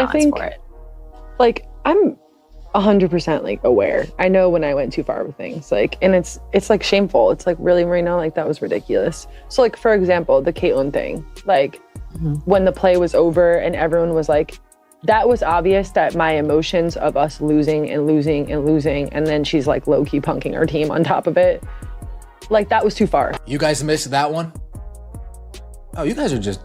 balance for it. Like, I'm 100% like aware. I know when I went too far with things, like, and it's like shameful. It's like, really, Marina, like that was ridiculous. So like, for example, the Caitlyn thing, like when the play was over and everyone was like, that was obvious that my emotions of us losing and losing and losing, and then she's like low-key punking our team on top of it. Like, that was too far. You guys missed that one? Oh, you guys are just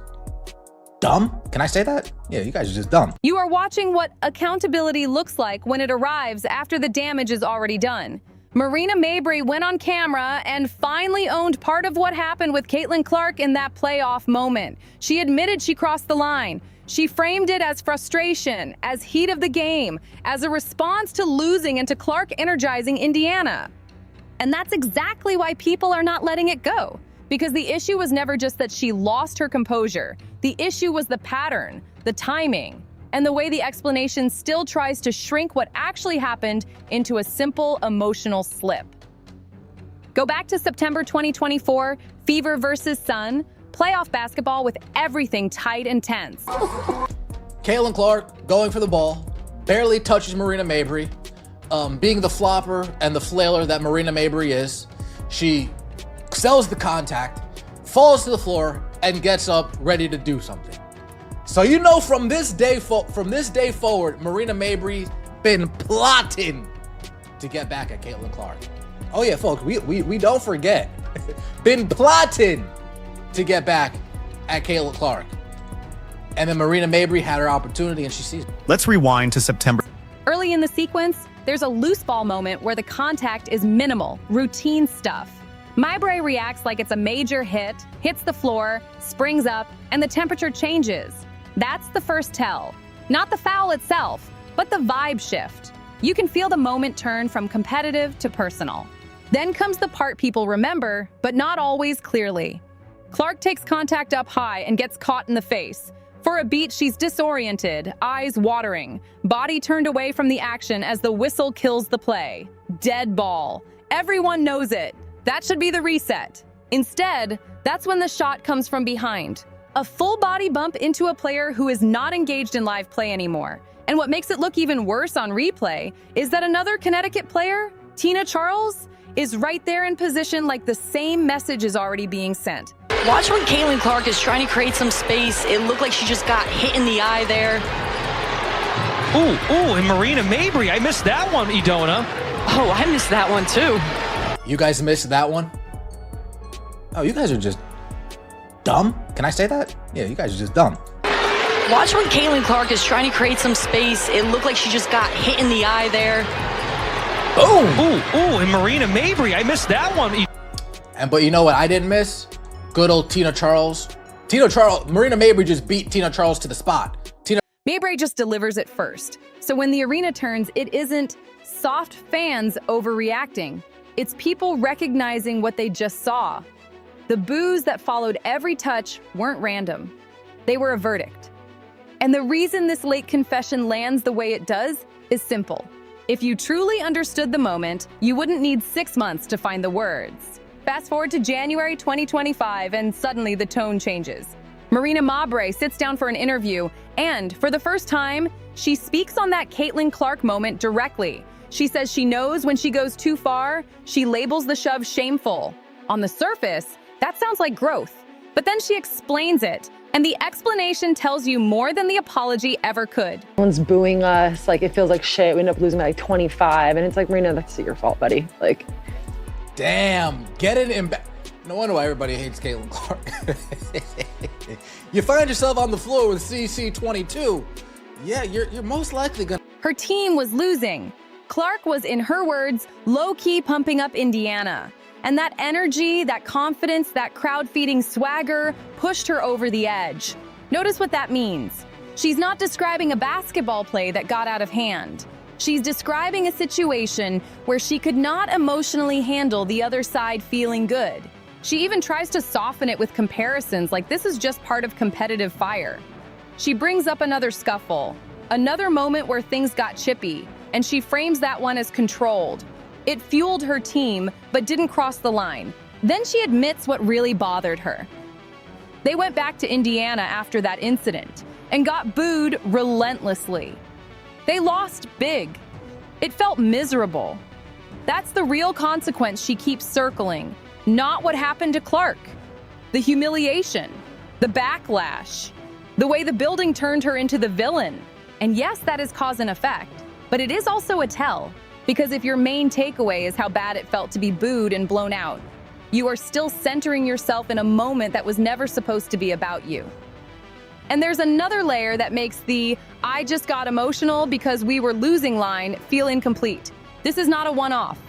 dumb? Can I say that? Yeah, you guys are just dumb. You are watching what accountability looks like when it arrives after the damage is already done. Marina Mabrey went on camera and finally owned part of what happened with Caitlin Clark in that playoff moment. She admitted she crossed the line. She framed it as frustration, as heat of the game, as a response to losing and to Clark energizing Indiana. And that's exactly why people are not letting it go. Because the issue was never just that she lost her composure. The issue was the pattern, the timing, and the way the explanation still tries to shrink what actually happened into a simple emotional slip. Go back to September 2024, Fever versus Sun, playoff basketball with everything tight and tense. Caitlin Clark going for the ball, barely touches Marina Mabrey. Being the flopper and the flailer that Marina Mabrey is, she sells the contact, falls to the floor, and gets up ready to do something. So you know from this day forward, Marina Mabrey's been plotting to get back at Caitlin Clark. Oh yeah, folks, we don't forget. Been plotting to get back at Caitlin Clark. And then Marina Mabrey had her opportunity and she sees it. Let's rewind to September. Early in the sequence, there's a loose ball moment where the contact is minimal, routine stuff. Mabrey reacts like it's a major hit, hits the floor, springs up, and the temperature changes. That's the first tell. Not the foul itself, but the vibe shift. You can feel the moment turn from competitive to personal. Then comes the part people remember, but not always clearly. Clark takes contact up high and gets caught in the face. For a beat, she's disoriented, eyes watering, body turned away from the action as the whistle kills the play. Dead ball. Everyone knows it. That should be the reset. Instead, that's when the shot comes from behind. A full body bump into a player who is not engaged in live play anymore. And what makes it look even worse on replay is that another Connecticut player, Tina Charles, is right there in position like the same message is already being sent. Watch when Caitlin Clark is trying to create some space. It looked like she just got hit in the eye there. Ooh, and Marina Mabrey, I missed that one, Idona. Oh, I missed that one too. You guys missed that one? Oh, you guys are just dumb? Can I say that? Yeah, you guys are just dumb. Watch when Caitlin Clark is trying to create some space. It looked like she just got hit in the eye there. Boom! Ooh, and Marina Mabrey, I missed that one. But you know what I didn't miss? Good old Tina Charles. Marina Mabrey just beat Tina Charles to the spot. Mabrey just delivers it first. So when the arena turns, it isn't soft fans overreacting. It's people recognizing what they just saw. The boos that followed every touch weren't random. They were a verdict. And the reason this late confession lands the way it does is simple. If you truly understood the moment, you wouldn't need 6 months to find the words. Fast forward to January 2025, and suddenly the tone changes. Marina Mabrey sits down for an interview, and for the first time, she speaks on that Caitlin Clark moment directly. She says she knows when she goes too far. She labels the shove shameful. On the surface, that sounds like growth. But then she explains it, and the explanation tells you more than the apology ever could. Everyone's booing us, like it feels like shit. We end up losing by like 25, and it's like, Marina, that's your fault, buddy. Like, damn, get it in back. No wonder why everybody hates Caitlin Clark. You find yourself on the floor with CC22. Yeah, you're most likely gonna. Her team was losing. Clark was, in her words, low-key pumping up Indiana. And that energy, that confidence, that crowd-feeding swagger pushed her over the edge. Notice what that means. She's not describing a basketball play that got out of hand. She's describing a situation where she could not emotionally handle the other side feeling good. She even tries to soften it with comparisons like this is just part of competitive fire. She brings up another scuffle, another moment where things got chippy, and she frames that one as controlled. It fueled her team, but didn't cross the line. Then she admits what really bothered her. They went back to Indiana after that incident, and got booed relentlessly. They lost big. It felt miserable. That's the real consequence she keeps circling, not what happened to Clark. The humiliation, the backlash, the way the building turned her into the villain. And yes, that is cause and effect, but it is also a tell, because if your main takeaway is how bad it felt to be booed and blown out, you are still centering yourself in a moment that was never supposed to be about you. And there's another layer that makes the "I just got emotional because we were losing" line feel incomplete. This is not a one-off.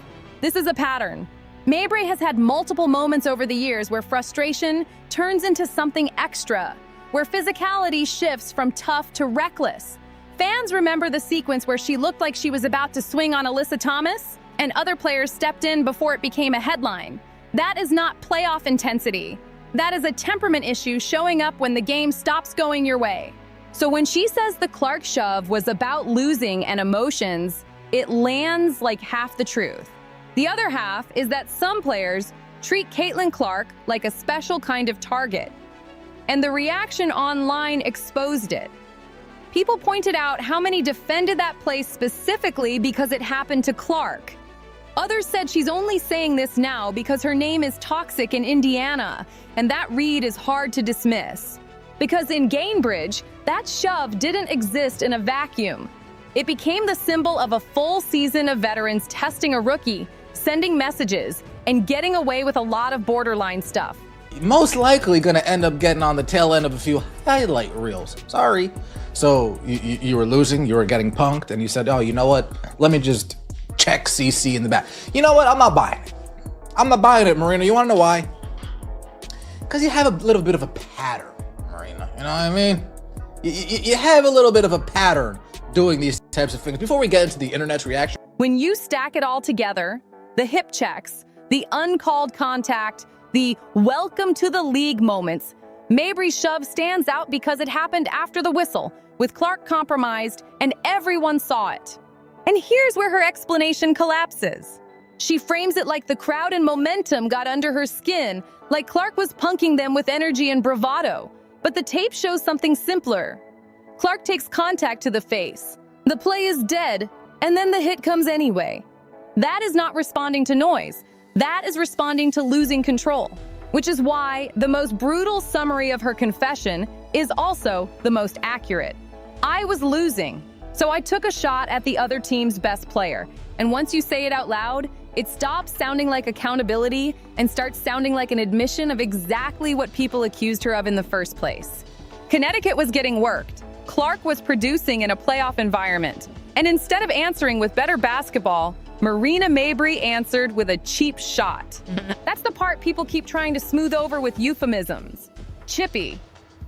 This is a pattern. Mabrey has had multiple moments over the years where frustration turns into something extra, where physicality shifts from tough to reckless. Fans remember the sequence where she looked like she was about to swing on Alyssa Thomas, and other players stepped in before it became a headline. That is not playoff intensity. That is a temperament issue showing up when the game stops going your way. So when she says the Clark shove was about losing and emotions, it lands like half the truth. The other half is that some players treat Caitlin Clark like a special kind of target. And the reaction online exposed it. People pointed out how many defended that play specifically because it happened to Clark. Others said she's only saying this now because her name is toxic in Indiana, and that read is hard to dismiss. Because in Gainbridge, that shove didn't exist in a vacuum. It became the symbol of a full season of veterans testing a rookie, sending messages, and getting away with a lot of borderline stuff. Most likely gonna end up getting on the tail end of a few highlight reels. Sorry. So you were losing, you were getting punked, and you said, oh, you know what? Let me just check CC in the back. You know what? I'm not buying it. I'm not buying it, Marina. You wanna know why? Because you have a little bit of a pattern, Marina. You know what I mean? You have a little bit of a pattern doing these types of things. Before we get into the internet's reaction. When you stack it all together, the hip checks, the uncalled contact, the welcome to the league moments, Mabrey's shove stands out because it happened after the whistle, with Clark compromised, and everyone saw it. And here's where her explanation collapses. She frames it like the crowd and momentum got under her skin, like Clark was punking them with energy and bravado. But the tape shows something simpler. Clark takes contact to the face. The play is dead, and then the hit comes anyway. That is not responding to noise. That is responding to losing control, which is why the most brutal summary of her confession is also the most accurate. I was losing, so I took a shot at the other team's best player. And once you say it out loud, it stops sounding like accountability and starts sounding like an admission of exactly what people accused her of in the first place. Connecticut was getting worked. Clark was producing in a playoff environment. And instead of answering with better basketball, Marina Mabrey answered with a cheap shot. That's the part people keep trying to smooth over with euphemisms. Chippy,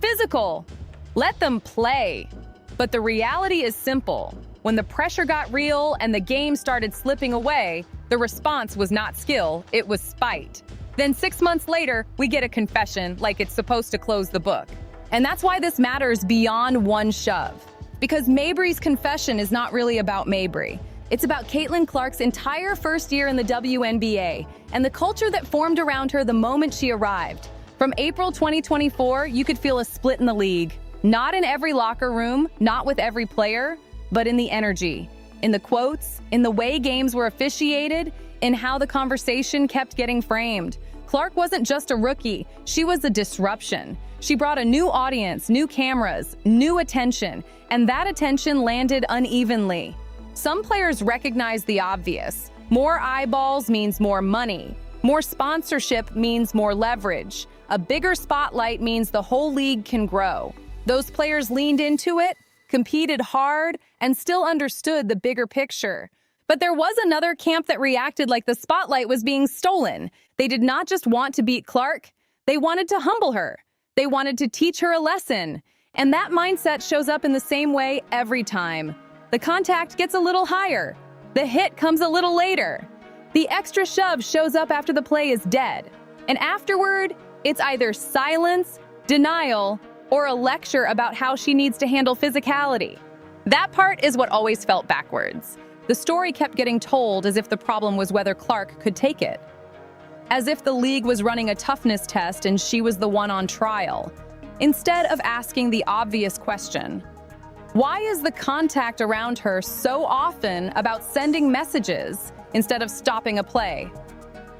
physical, let them play. But the reality is simple. When the pressure got real and the game started slipping away, the response was not skill, it was spite. Then 6 months later, we get a confession like it's supposed to close the book. And that's why this matters beyond one shove. Because Mabrey's confession is not really about Mabrey. It's about Caitlin Clark's entire first year in the WNBA and the culture that formed around her the moment she arrived. From April 2024, you could feel a split in the league. Not in every locker room, not with every player, but in the energy, in the quotes, in the way games were officiated, in how the conversation kept getting framed. Clark wasn't just a rookie, she was a disruption. She brought a new audience, new cameras, new attention, and that attention landed unevenly. Some players recognize the obvious. More eyeballs means more money. More sponsorship means more leverage. A bigger spotlight means the whole league can grow. Those players leaned into it, competed hard, and still understood the bigger picture. But there was another camp that reacted like the spotlight was being stolen. They did not just want to beat Clark, they wanted to humble her. They wanted to teach her a lesson. And that mindset shows up in the same way every time. The contact gets a little higher. The hit comes a little later. The extra shove shows up after the play is dead. And afterward, it's either silence, denial, or a lecture about how she needs to handle physicality. That part is what always felt backwards. The story kept getting told as if the problem was whether Clark could take it. As if the league was running a toughness test and she was the one on trial. instead of asking the obvious question. Why is the contact around her so often about sending messages instead of stopping a play?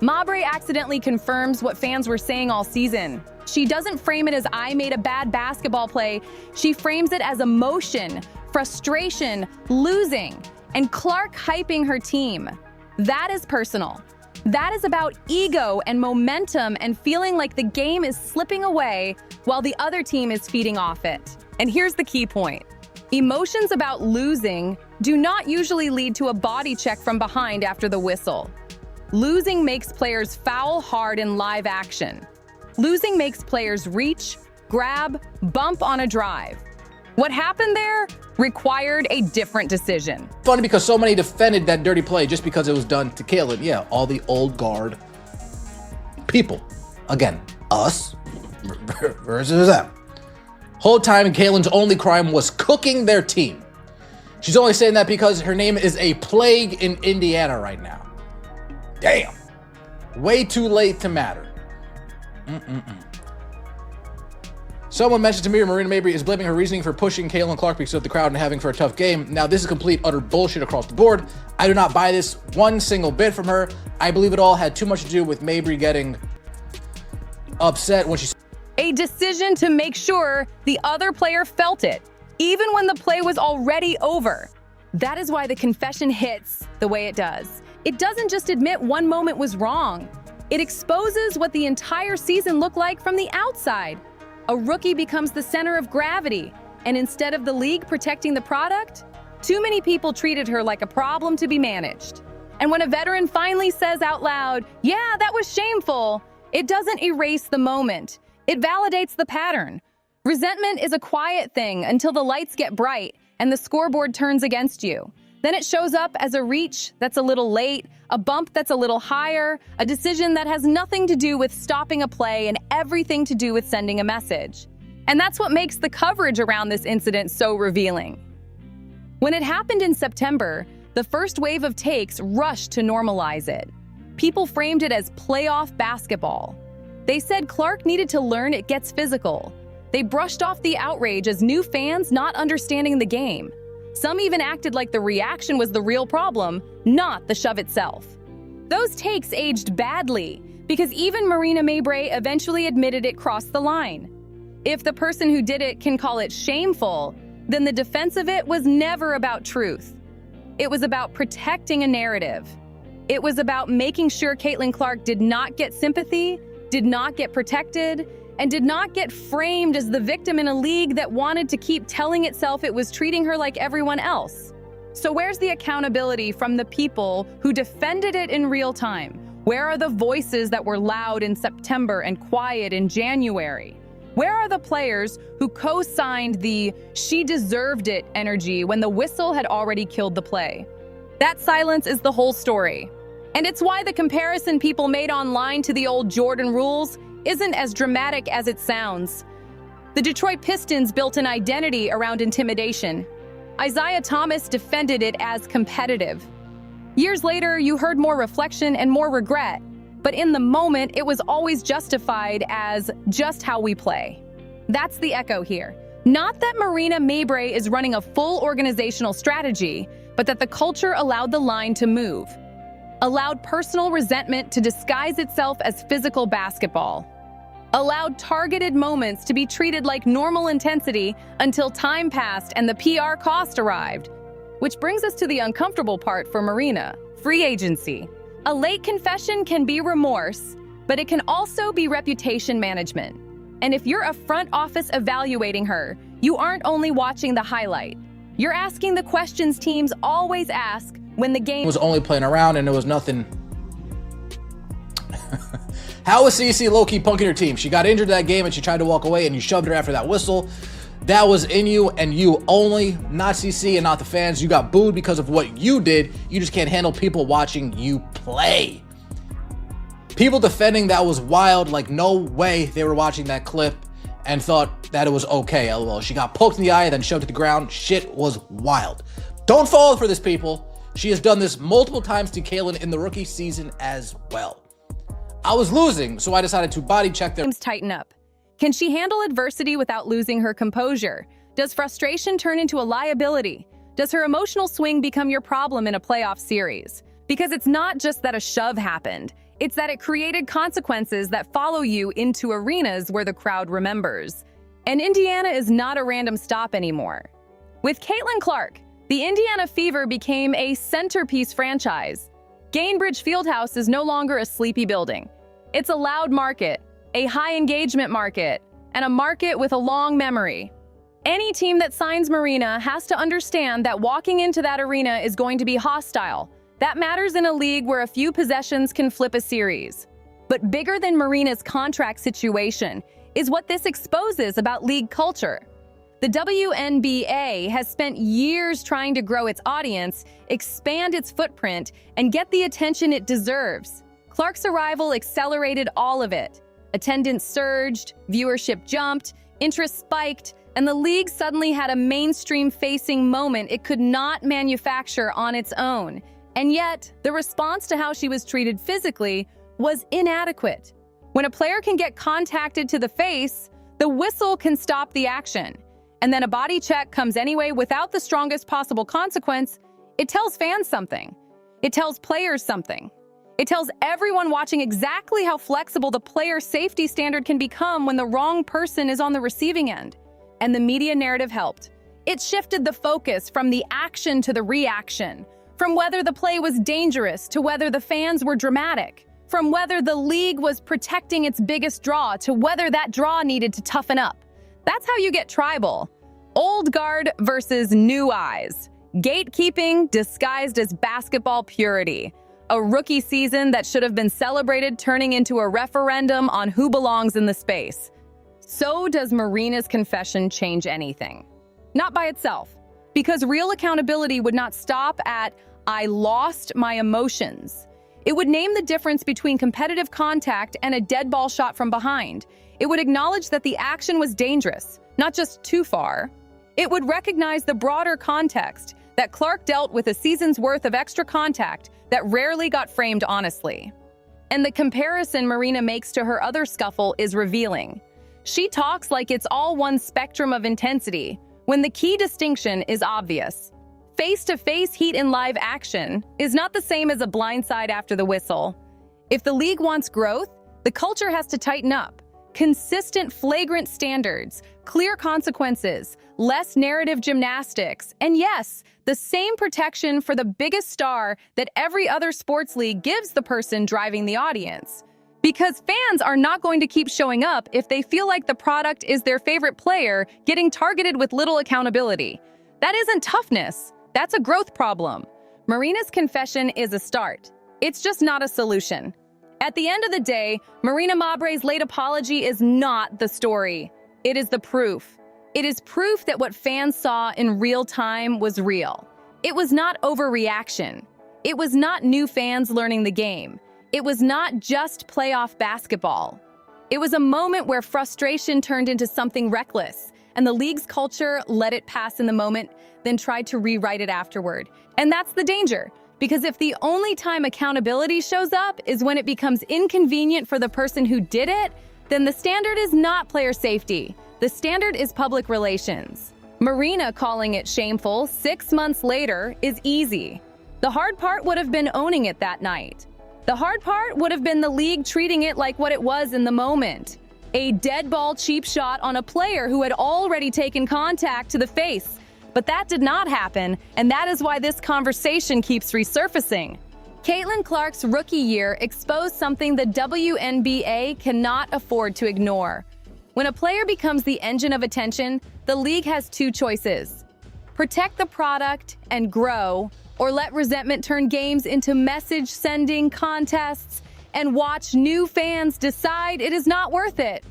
Mabrey accidentally confirms what fans were saying all season. She doesn't frame it as "I made a bad basketball play." She frames it as emotion, frustration, losing, and Clark hyping her team. That is personal. That is about ego and momentum and feeling like the game is slipping away while the other team is feeding off it. And here's the key point. Emotions about losing do not usually lead to a body check from behind after the whistle. Losing makes players foul hard in live action. Losing makes players reach, grab, bump on a drive. What happened there required a different decision. Funny because so many defended that dirty play just because it was done to Kaylin. Yeah, all the old guard people. Again, us versus them. Whole time, Kaylin's only crime was cooking their team. She's only saying that because her name is a plague in Indiana right now. Damn. Way too late to matter. Someone mentioned to me Marina Mabrey is blaming her reasoning for pushing Caitlin Clark because of the crowd and having for a tough game. Now, this is complete, utter bullshit across the board. I do not buy this one single bit from her. I believe it all had too much to do with Mabrey getting upset when she... A decision to make sure the other player felt it, even when the play was already over. That is why the confession hits the way it does. It doesn't just admit one moment was wrong. It exposes what the entire season looked like from the outside. A rookie becomes the center of gravity, and instead of the league protecting the product, too many people treated her like a problem to be managed. And when a veteran finally says out loud, "Yeah, that was shameful," it doesn't erase the moment. It validates the pattern. Resentment is a quiet thing until the lights get bright and the scoreboard turns against you. Then it shows up as a reach that's a little late, a bump that's a little higher, a decision that has nothing to do with stopping a play and everything to do with sending a message. And that's what makes the coverage around this incident so revealing. When it happened in September, the first wave of takes rushed to normalize it. People framed it as playoff basketball. They said Clark needed to learn it gets physical. They brushed off the outrage as new fans not understanding the game. Some even acted like the reaction was the real problem, not the shove itself. Those takes aged badly because even Marina Mabrey eventually admitted it crossed the line. If the person who did it can call it shameful, then the defense of it was never about truth. It was about protecting a narrative. It was about making sure Caitlin Clark did not get sympathy, did not get protected, and did not get framed as the victim in a league that wanted to keep telling itself it was treating her like everyone else. So where's the accountability from the people who defended it in real time? Where are the voices that were loud in September and quiet in January? Where are the players who co-signed the "she deserved it" energy when the whistle had already killed the play? That silence is the whole story. And it's why the comparison people made online to the old Jordan rules isn't as dramatic as it sounds. The Detroit Pistons built an identity around intimidation. Isaiah Thomas defended it as competitive. Years later, you heard more reflection and more regret, but in the moment, it was always justified as just how we play. That's the echo here. Not that Marina Mabrey is running a full organizational strategy, but that the culture allowed the line to move, allowed personal resentment to disguise itself as physical basketball, allowed targeted moments to be treated like normal intensity until time passed and the PR cost arrived. Which brings us to the uncomfortable part for Marina: free agency. A late confession can be remorse, but it can also be reputation management. And if you're a front office evaluating her, you aren't only watching the highlight. You're asking the questions teams always ask when the game was only playing around and there was nothing. How was CC low-key punking her team? She got injured that game and she tried to walk away and you shoved her after that whistle. That was in you and you only, not CC and not the fans. You got booed because of what you did. You just can't handle people watching you play. People defending that was wild, like no way they were watching that clip and thought that it was okay, lol. She got poked in the eye, then shoved to the ground. Shit was wild. Don't fall for this, people. She has done this multiple times to Kaylin in the rookie season as well. I was losing, so I decided to body check their... Tighten up. Can she handle adversity without losing her composure? Does frustration turn into a liability? Does her emotional swing become your problem in a playoff series? Because it's not just that a shove happened, it's that it created consequences that follow you into arenas where the crowd remembers. And Indiana is not a random stop anymore. With Caitlin Clark, the Indiana Fever became a centerpiece franchise. Gainbridge Fieldhouse is no longer a sleepy building. It's a loud market, a high-engagement market, and a market with a long memory. Any team that signs Marina has to understand that walking into that arena is going to be hostile. That matters in a league where a few possessions can flip a series. But bigger than Marina's contract situation is what this exposes about league culture. The WNBA has spent years trying to grow its audience, expand its footprint, and get the attention it deserves. Clark's arrival accelerated all of it. Attendance surged, viewership jumped, interest spiked, and the league suddenly had a mainstream-facing moment it could not manufacture on its own. And yet, the response to how she was treated physically was inadequate. When a player can get contacted to the face, the whistle can stop the action. And then a body check comes anyway without the strongest possible consequence. It tells fans something. It tells players something. It tells everyone watching exactly how flexible the player safety standard can become when the wrong person is on the receiving end. And the media narrative helped. It shifted the focus from the action to the reaction, from whether the play was dangerous to whether the fans were dramatic, from whether the league was protecting its biggest draw to whether that draw needed to toughen up. That's how you get tribal. Old guard versus new eyes. Gatekeeping disguised as basketball purity. A rookie season that should have been celebrated turning into a referendum on who belongs in the space. So does Marina's confession change anything? Not by itself, because real accountability would not stop at, "I lost my emotions." It would name the difference between competitive contact and a dead ball shot from behind. It would acknowledge that the action was dangerous, not just too far. It would recognize the broader context, that Clark dealt with a season's worth of extra contact that rarely got framed honestly. And the comparison Marina makes to her other scuffle is revealing. She talks like it's all one spectrum of intensity, when the key distinction is obvious. Face-to-face heat in live action is not the same as a blindside after the whistle. If the league wants growth, the culture has to tighten up. Consistent, flagrant standards, clear consequences, less narrative gymnastics, and yes, the same protection for the biggest star that every other sports league gives the person driving the audience. Because fans are not going to keep showing up if they feel like the product is their favorite player getting targeted with little accountability. That isn't toughness, that's a growth problem. Marina's confession is a start. It's just not a solution. At the end of the day, Marina Mabrey's late apology is not the story. It is the proof. It is proof that what fans saw in real time was real. It was not overreaction. It was not new fans learning the game. It was not just playoff basketball. It was a moment where frustration turned into something reckless, and the league's culture let it pass in the moment, then tried to rewrite it afterward. And that's the danger. Because if the only time accountability shows up is when it becomes inconvenient for the person who did it, then the standard is not player safety. The standard is public relations. Marina calling it shameful 6 months later is easy. The hard part would have been owning it that night. The hard part would have been the league treating it like what it was in the moment. A dead ball cheap shot on a player who had already taken contact to the face. But that did not happen, and that is why this conversation keeps resurfacing. Caitlin Clark's rookie year exposed something the WNBA cannot afford to ignore. When a player becomes the engine of attention, the league has two choices. Protect the product and grow, or let resentment turn games into message-sending contests and watch new fans decide it is not worth it.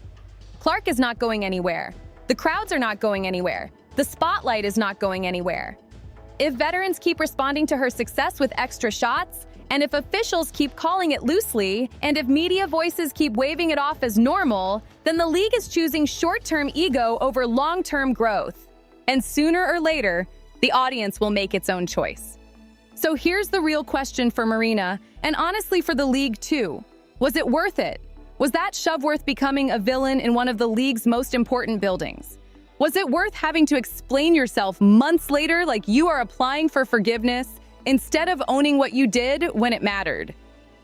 Clark is not going anywhere. The crowds are not going anywhere. The spotlight is not going anywhere. If veterans keep responding to her success with extra shots, and if officials keep calling it loosely, and if media voices keep waving it off as normal, then the league is choosing short-term ego over long-term growth. And sooner or later, the audience will make its own choice. So here's the real question for Marina, and honestly for the league too. Was it worth it? Was that shove worth becoming a villain in one of the league's most important buildings? Was it worth having to explain yourself months later like you are applying for forgiveness instead of owning what you did when it mattered?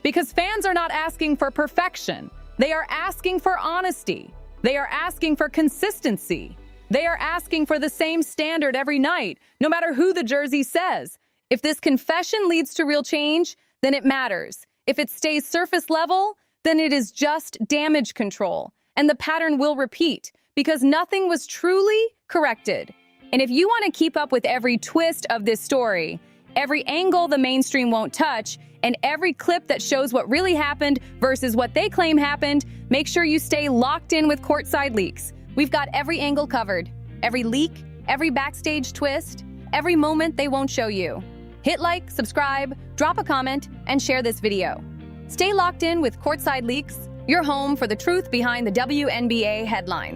Because fans are not asking for perfection. They are asking for honesty. They are asking for consistency. They are asking for the same standard every night, no matter who the jersey says. If this confession leads to real change, then it matters. If it stays surface level, then it is just damage control, and the pattern will repeat because nothing was truly corrected. And if you want to keep up with every twist of this story, every angle the mainstream won't touch, and every clip that shows what really happened versus what they claim happened, make sure you stay locked in with Courtside Leaks. We've got every angle covered, every leak, every backstage twist, every moment they won't show you. Hit like, subscribe, drop a comment, and share this video. Stay locked in with Courtside Leaks, your home for the truth behind the WNBA headlines.